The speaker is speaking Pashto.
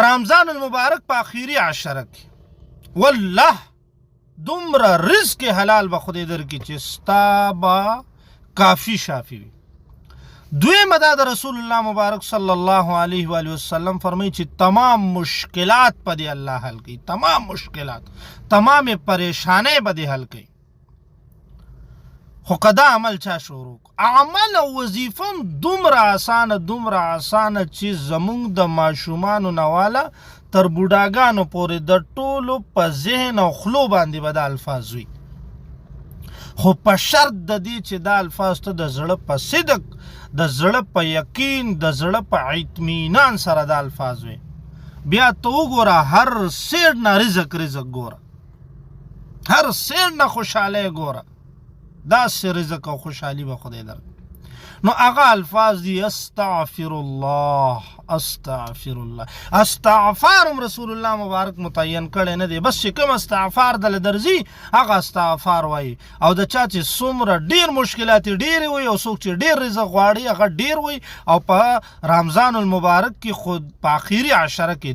رمضان المبارک په اخیری عشره کې والله دومره رزق حلال به خدای درکړي چې ستا به کافی شافی وي. دویمه دا د رسول الله مبارک صلی الله علیه و وسلم فرمایي چې تمام مشکلات په دې الله حل کوي، تمام مشکلات، تمام پریشانۍ به دې حل کوي. خو که دا عمل چا شروع عمل او وظیفه هم دومره اسانه چې زمونږ د ماشومانو نه واله تر بوډاګانو پورې د ټولو په ذهن او خلو باندې به دا الفاظ وي، خو په شرط د دې چې دا الفاظ ته د زړه په صدق، د زړه په یقین، د زړه په اطمینان سره دا الفاظ وي. بیا ته وګوره هر سیډ نه رزق ګوره، هر سیډ نه خوشحالی ګوره، داسې رزق او خوشحالي به خدای در. نو هغه الفاظ دي استغفر الله، استغفر الله. استغفار هم رسول الله مبارک متعین کړی نه دی، بس چې کوم استغفار دله درځي هغه استغفار وایي. او د چا چې څومره ډېر مشکلات ډېرې وي او څوک چې ډېر رزق غواړي هغه ډېر وي. او په رمضان المبارک کې خود په اخیری عشره کې